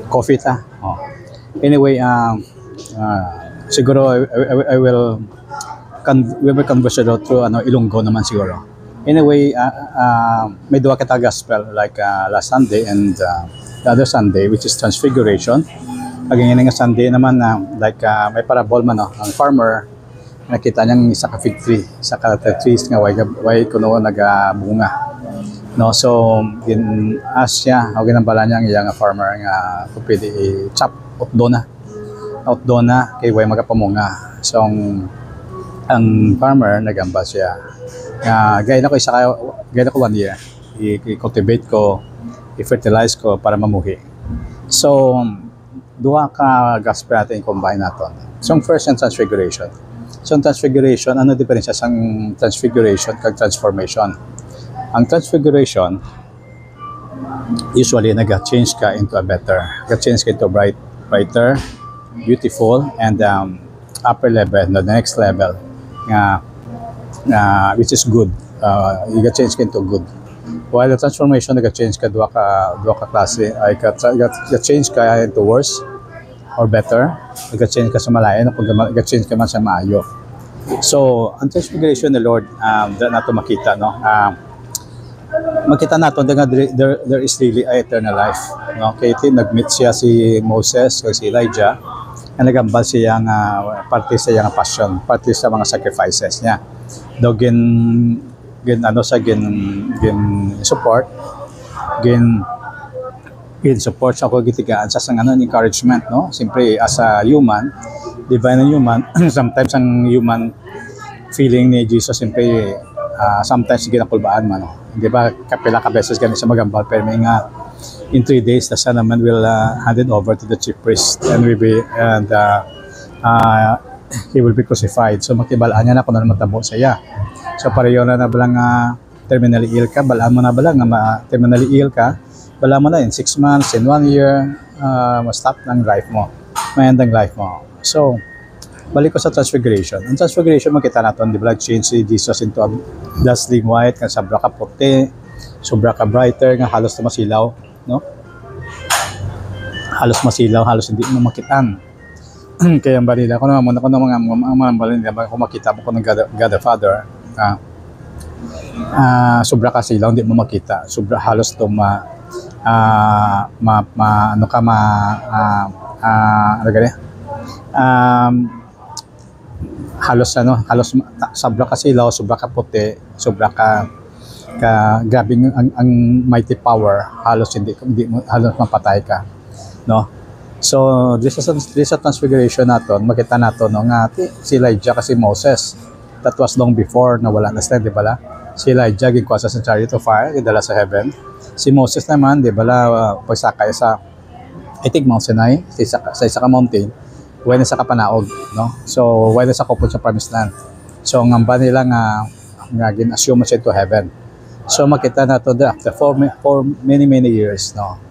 coffee ta. Oh. Anyway, siguro I will we will converse through Ilonggo naman siguro. Anyway, may dua kita gospel like last Sunday and the other Sunday, which is Transfiguration. Pagingin nga Sunday naman na like may parable man ang farmer nakita niyang isa ka fig tree, isa ka trees nga way kuno nagbunga. No, so gin asya o ginambala niya ang iyang farmer nga pwede i-chop outdo na kay way magapamunga. So ang farmer nagamba siya gaya na ko gaya na ko 1 year i-cultivate ko, i-fertilize ko para mamuhi. So duha ka gospel natin combine naton. So first and Transfiguration. So Transfiguration, ano diferensya sa Transfiguration kag Transformation? Ang Transfiguration usually nag-change ka into a better, nag-change ka into brighter, beautiful, and upper level, the next level which is good. You change ka into good. While the Transformation nag-change ka duha ka klase, ay ka-change ka into worse or better, nag-change ka sa malayo, nag-change ka man sa maayo. So ang Transfiguration ni Lord nato makita no, makita nato nga there is really a eternal life no. Kay nag-meet siya si Moses o si Elijah na nagambal siya nga parte sa iyang passion, parte sa mga sacrifices niya. Do gin support sa kagitigaan sa encouragement no. Siyempre as a human, divine and human, sometimes ang human feeling ni Jesus siyempre sometimes ginakulbaan man no. Di ba kapila ka beses ganito sa magambal pero may nga in 3 days the son naman will hand it over to the chief priest and he will be crucified. So makibalaan niya na kung ano matabo sa iya. So pareho na balang terminally ill ka, balaan mo na balang terminally ill ka, balaan mo na in 6 months, in 1 year, ma-stop ng life mo, ma-end ang life mo. So balik ko sa Transfiguration. Ang Transfiguration makita natin, di ba, change si Jesus into a dazzling white, nga sobra ka puti, sobra ka brighter, nga halos na masilaw, no? Halos masilaw, halos hindi mo makitaan. Kaya ang balila ko naman, mga balila, kung makita mo ko ng God the Father, sobra ka silaw, hindi mo makita. Sobra halos to halos sobra ka silaw, sobra ka puti, sobra ka grabe ang mighty power, halos hindi halos mapatay ka, no? So this is a Transfiguration naton, makita nato no nga si Elijah kasi Moses, that was long before na wala na sila, di ba? Si Elijah gikuha sa chariot of fire, gidala sa heaven. Si Moses naman, di ba, pagsakay sa I think Mount Sinai, sa isa ka mountain, when sa kapanaog, no? So when sa kupod sa promised land. So ngamba nila nga gin-assume siya to heaven. So makita nato that after for many years, no,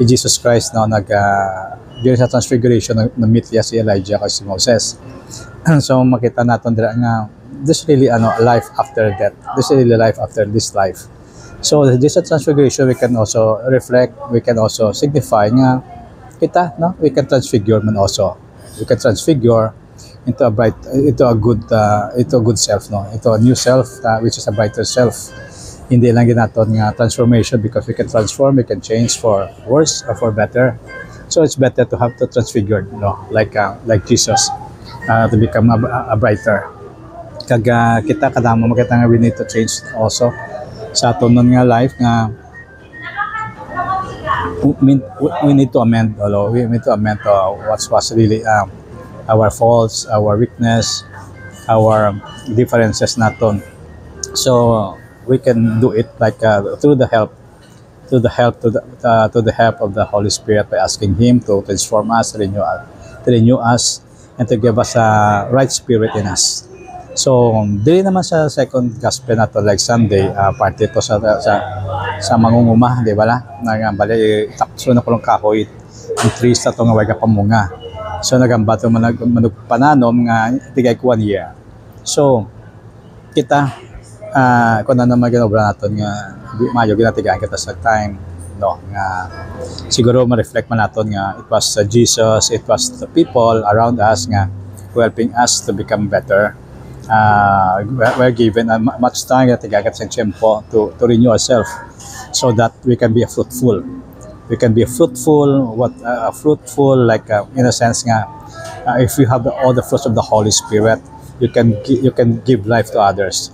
Jesus Christ no during sa Transfiguration na meet niya si Elijah kasi si Moses. So makita nato dira nga there's really life after death. There's really life after this life. So this Transfiguration we can also reflect, we can also signify nga kita no, we can transfigure man also. We can transfigure into a good self no, into a new self which is a brighter self. Hindi lang ginaton nga transformation because we can transform, we can change for worse or for better. So it's better to have to transfigure, no, like Jesus, to become a brighter. Kag kita kadamo makita nga we need to change also sa aton nga life nga we need to amend what was really our faults, our weakness, our differences naton. So we can do it like through the help of the Holy Spirit by asking Him to transform us, renew us, and to give us a right spirit in us. So dili naman sa second gospel nato like Sunday, parte to sa mangunguma, di ba la? Bali takso na kulong kahoy, ang trees na to nga way pamunga. So nagamba to manugpananom nga tigay ko 1 year. So kita kung ano naman ginobra natin nga mayo ginatigaan kita sa time no, nga siguro ma-reflect man naton nga it was Jesus, it was the people around us nga helping us to become better. We're given much time at tigagat sa tiyempo to renew ourselves so that we can be fruitful. We can be fruitful, fruitful like in a sense nga if you have all the fruits of the Holy Spirit, you can give life to others,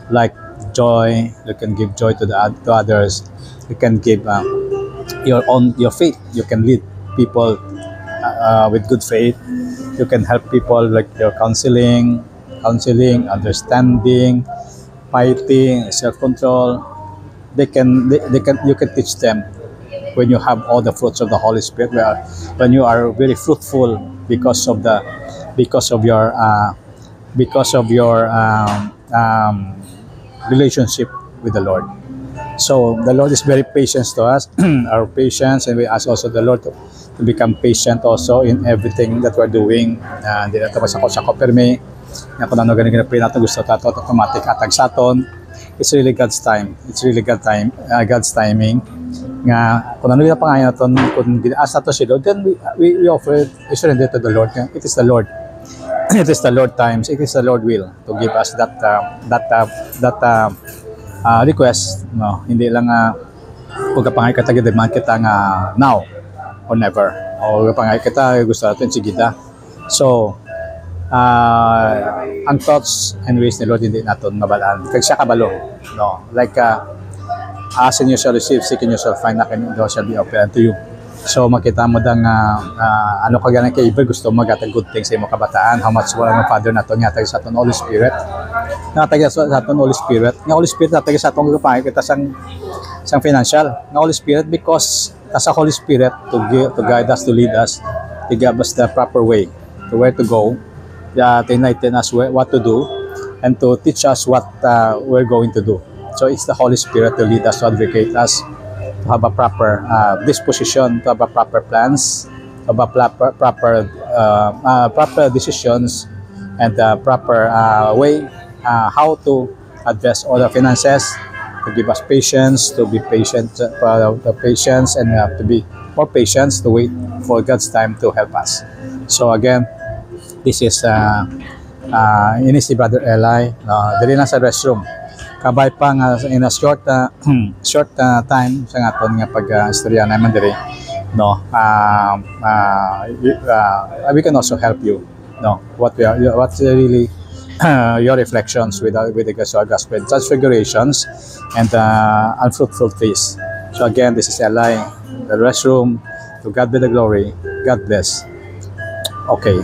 like joy. You can give joy to others. You can give your faith. You can lead people with good faith. You can help people like your counseling, understanding, fighting, self-control. You can teach them when you have all the fruits of the Holy Spirit. When you are very fruitful because of your relationship with the Lord. So the Lord is very patient to us, our patience, and we ask also the Lord to become patient also in everything that we're doing. Hindi na ito sa permi. Nga kung ano ganun pray natin gusto tato automatic atag sa aton. It's really God's time. It's really God's timing. Nga kung ano yung pangayon natin, kung ginaas nato si Lord, then we offer it, we surrender to the Lord. It is the Lord. It is the Lord times. It is the Lord will to give us that request. No, hindi lang kung kapangay kita demand kita nga now or never. O kapangay kita gusto natin sige da. So ang thoughts and ways ni Lord hindi natin mabalaan. Kaya siya kabalo. No, like ask and you shall receive, seek and you shall find, knock and the door shall be open unto you. So makita mo dang ano ka ganang kaiba gusto magatag good things sa imong kabataan. How much wala ng Father nato nga tagi sa aton Holy Spirit. Natagi sa aton Holy Spirit. Nga Holy Spirit natagi sa atong lupa kita sang financial. Nga Holy Spirit because sa Holy Spirit to guide us, to lead us, to give us the proper way to where to go, to enlighten us what to do, and to teach us what we're going to do. So it's the Holy Spirit to lead us, to advocate us, to have a proper disposition, to have a proper plans, to have a proper decisions, and proper way how to address all the finances, to give us patience, to be patient, the patience, and to be more patient to wait for God's time to help us. So again, this is ini si Brother Eli, dali na sa restroom. Kabay pa nga in a short time sa aton nga pag-istorya naman diri, no, we can also help you, no, what's really your reflections with the gospel transfigurations and unfruitful trees. So again, this is Eli, the restroom. To God be the glory. God bless. Okay.